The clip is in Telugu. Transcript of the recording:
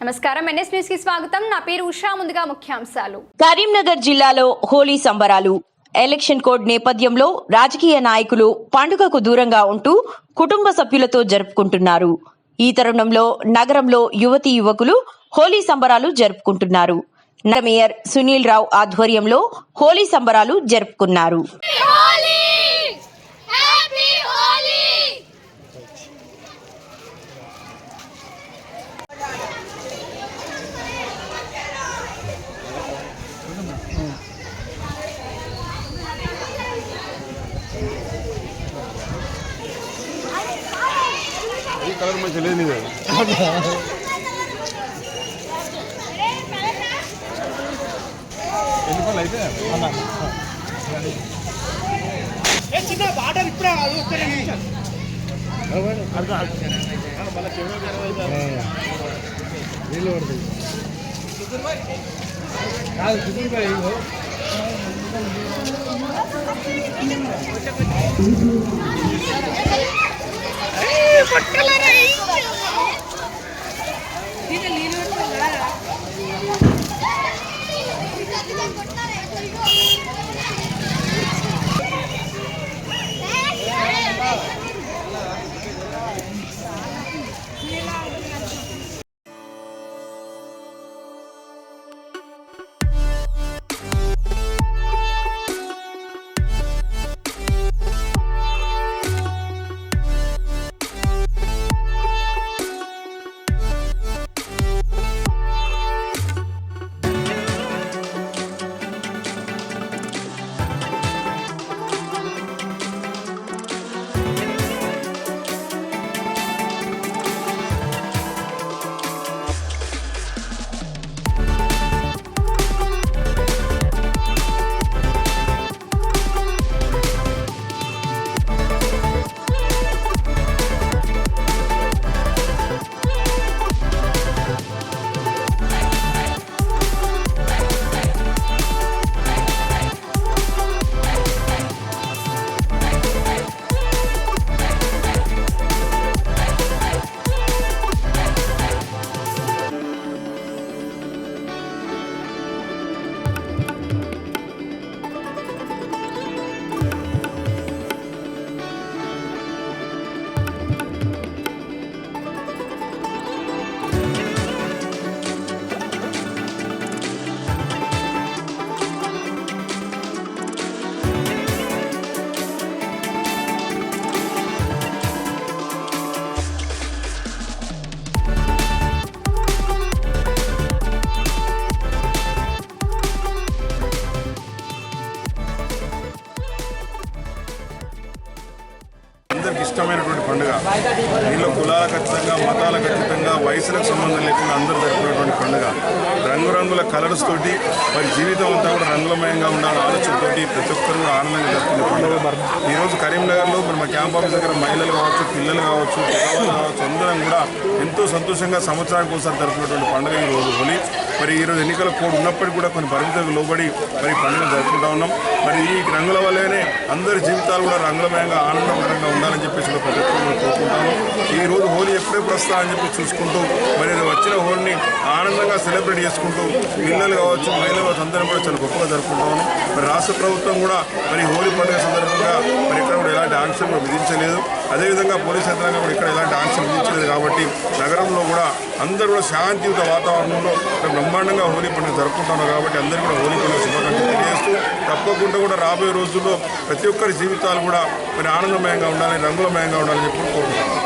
నమస్కారం ఎన్ఎస్ న్యూస్ కి స్వాగతం నా పేరు ఉషా ముందుగా ముఖ్యాంశాలు కరీంనగర్ జిల్లాలో హోలీ సంబరాలు ఎలక్షన్ కోడ్ నేపథ్యంలో రాజకీయ నాయకులు పండుగకు దూరంగా ఉంటూ కుటుంబ సభ్యులతో జరుపుకుంటున్నారు ఈ తరుణంలో నగరంలో యువతీ యువకులు హోలీ సంబరాలు జరుపుకుంటున్నారు మేయర్ సునీల్ రావు ఆధ్వర్యంలో హోలీ సంబరాలు జరుపుకున్నారు कलर में चले नहीं చిన్న బాటర్ ఇప్పుడే నీళ్ళు పడుతుంది అందరికి ఇష్టమైనటువంటి పండుగ దీనిలో కులాలకు ఖచ్చితంగా మతాలకు ఖచ్చితంగా వయసులకు సంబంధం లేకుండా అందరూ జరుపుకునేటువంటి పండుగ రంగురంగుల కలర్స్ తోటి మరి జీవితం అంతా కూడా రంగులమయంగా ఉండాలని ఆలోచనతోటి ప్రతి ఒక్కరు కూడా ఆనందంగా జరుపుకునే పండుగ ఈరోజు కరీంనగర్లో మరి మా క్యాంప్ ఆఫీస్ దగ్గర మహిళలు కావచ్చు పిల్లలు కావచ్చు పెద్దవాళ్ళు కావచ్చు అందరం కూడా ఎంతో సంతోషంగా సంవత్సరానికి ఒకసారి జరుపుకునేటువంటి పండుగ ఈరోజు హోలీ మరి ఈరోజు ఎన్నికల కోడ్ ఉన్నప్పటికీ కూడా కొన్ని పరిమితులకు లోబడి మరి పండుగ జరుపుకుంటా ఉన్నాం మరి ఈ రంగుల వల్లనే అందరి జీవితాలు కూడా రంగులమయంగా ఆనందకరంగా ఉండాలని చెప్పేసి ప్రతి ఒక్కరు కోరుకుంటాము ఈ రోజు హోలీ ఎప్పుడెప్పుడు వస్తా అని చెప్పి చూసుకుంటూ మరి వచ్చిన హోలీని ఆనందంగా సెలబ్రేట్ చేసుకుంటూ పిల్లలు కావచ్చు మహిళలు కావచ్చు అందరం కూడా చాలా గొప్పగా జరుపుకుంటా ఉన్నాం మరి రాష్ట్ర ప్రభుత్వం కూడా మరి హోలీ పండుగ సందర్భంగా మరి ఇక్కడ కూడా ఎలాంటి ఆంక్షలు విధించలేదు అదేవిధంగా పోలీస్ యంత్రాంగం కూడా ఇక్కడ ఎలాంటి ఆంక్షలు విధించలేదు కాబట్టి నగరంలో కూడా అందరూ కూడా శాంతియుత వాతావరణంలో బ్రహ్మాండంగా హోలీ పండుగ జరుపుకుంటున్నారు కాబట్టి అందరూ కూడా హోలీ పండుగ శుభాకాంక్షలు తెలియజేస్తూ తప్పకుండా కూడా రాబోయే రోజుల్లో ప్రతి ఒక్కరి జీవితాలు కూడా మరి ఆనందమయంగా ఉండాలని రంగులమయంగా ఉండాలని చెప్పి కోరుకుంటున్నాను.